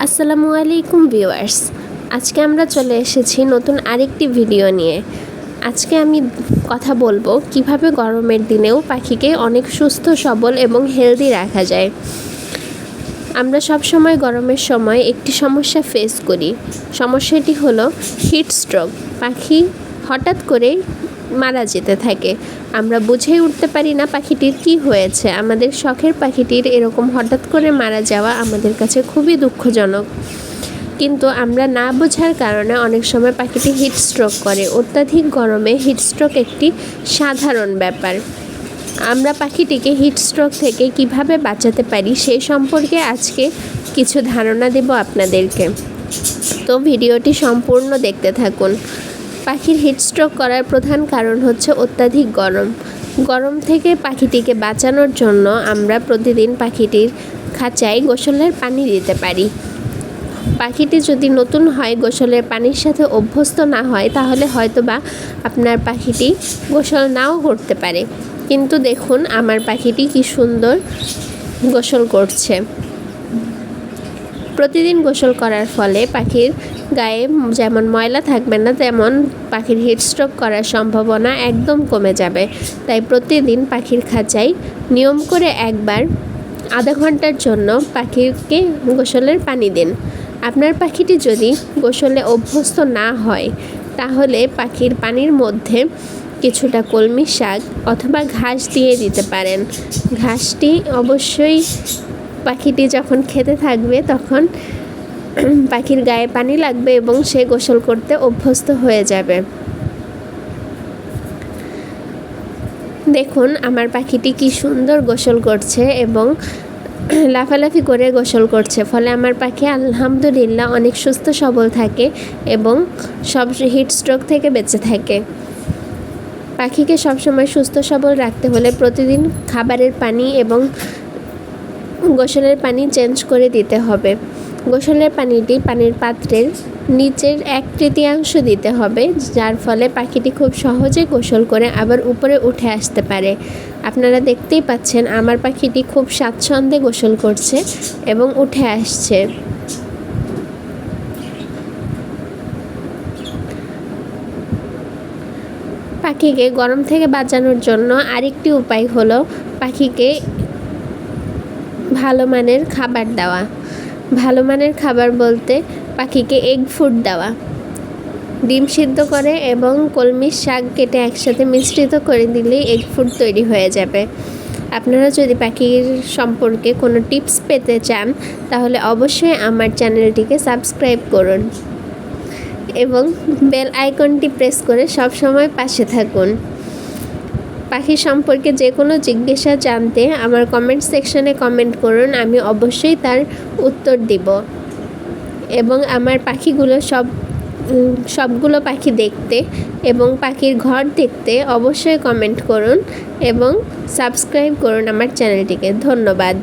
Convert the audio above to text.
আসসালামু আলাইকুম ভিউয়ার্স, আজকে আমরা চলে এসেছি নতুন আরেকটি ভিডিও নিয়ে। আজকে আমি কথা বলবো কিভাবে গরমের দিনেও পাখিকে অনেক সুস্থ সবল এবং হেলদি রাখা যায়। আমরা সব সময় গরমের সময় একটি সমস্যা ফেস করি। সমস্যাটি হলো হিট স্ট্রোক। পাখি হঠাৎ করে মারা যেতে থাকে। আমরা বুঝেই উঠতে পারি না পাখিটির কি হয়েছে। আমাদের শখের পাখিটির এরকম হঠাৎ করে মারা যাওয়া আমাদের কাছে খুবই দুঃখজনক। কিন্তু আমরা না বোঝার কারণে অনেক সময় পাখিটি হিট স্ট্রোক করে। অত্যাধিক গরমে হিট স্ট্রোক একটি সাধারণ ব্যাপার। আমরা পাখিটিকে হিট স্ট্রোক থেকে কিভাবে বাঁচাতে পারি সেই সম্পর্কে আজকে কিছু ধারণা দেব আপনাদেরকে। তো ভিডিওটি সম্পূর্ণ দেখতে থাকুন। পাখির হিট স্ট্রোক করার প্রধান কারণ হচ্ছে অত্যাধিক গরম। গরম থেকে পাখিটিকে বাঁচানোর জন্য আমরা প্রতিদিন পাখিটির খাঁচায় গোসলের পানি দিতে পারি। পাখিটি যদি নতুন হয়, গোসলের পানির সাথে অভ্যস্ত না হয়, তাহলে হয়তোবা আপনার পাখিটি গোসল নাও করতে পারে। কিন্তু দেখুন আমার পাখিটি কি সুন্দর গোসল করছে। প্রতিদিন গোসল করার ফলে পাখির গায়ে যেমন ময়লা থাকবে না, তেমন পাখির হিট স্ট্রোক করার সম্ভাবনা একদম কমে যাবে। তাই প্রতিদিন পাখির খাঁচায় নিয়ম করে একবার আধা ঘন্টার জন্য পাখিকে গোসলের পানি দিন। আপনার পাখিটি যদি গোসলে অভ্যস্ত না হয়, তাহলে পাখির পানির মধ্যে কিছুটা কলমি শাক অথবা ঘাস দিয়ে দিতে পারেন। ঘাসটি অবশ্যই পাখিটি যখন খেতে থাকবে তখন পাখির গায়ে পানি লাগবে এবং সে গোসল করতে অভ্যস্ত হয়ে যাবে। দেখুন আমার পাখিটি কি সুন্দর গোসল করছে এবং লাফালাফি করে গোসল করছে। ফলে আমার পাখি আলহামদুলিল্লাহ অনেক সুস্থ সবল থাকে এবং সব হিট স্ট্রোক থেকে বেঁচে থাকে। পাখিকে সবসময় সুস্থ সবল রাখতে হলে প্রতিদিন খাবারের পানি এবং গোসলের পানি চেঞ্জ করে দিতে হবে। গোসলের পানিটি পানির পাত্রের নিচের 1/3 দিতে হবে, যার ফলে পাখিটি খুব সহজে গোসল করে আবার উপরে উঠে আসতে পারে। আপনারা দেখতেই পাচ্ছেন আমার পাখিটি খুব স্বাচ্ছন্দ্যে গোসল করছে এবং উঠে আসছে। পাখিকে গরম থেকে বাঁচানোর জন্য আরেকটি উপায় হলো পাখিকে ভালো মানের খাবার দেওয়া। ভালো মানের খাবার বলতে পাখিকে এগ ফুড দেওয়া। ডিম সিদ্ধ করে এবং কলমির শাক কেটে একসাথে মিশ্রিত করে দিলেই এগ ফুড তৈরি হয়ে যাবে। আপনারা যদি পাখির সম্পর্কে কোনো টিপস পেতে চান, তাহলে অবশ্যই আমার চ্যানেলটিকে সাবস্ক্রাইব করুন এবং বেল আইকনটি প্রেস করে সব সময় পাশে থাকুন। পাখি সম্পর্কে যে কোনো জিজ্ঞাসা জানতে আমার কমেন্ট সেকশনে কমেন্ট করুন, আমি অবশ্যই তার উত্তর দিব। এবং আমার পাখিগুলো সবগুলো পাখি দেখতে এবং পাখির ঘর দেখতে অবশ্যই কমেন্ট করুন এবং সাবস্ক্রাইব করুন আমার চ্যানেলটিকে। ধন্যবাদ।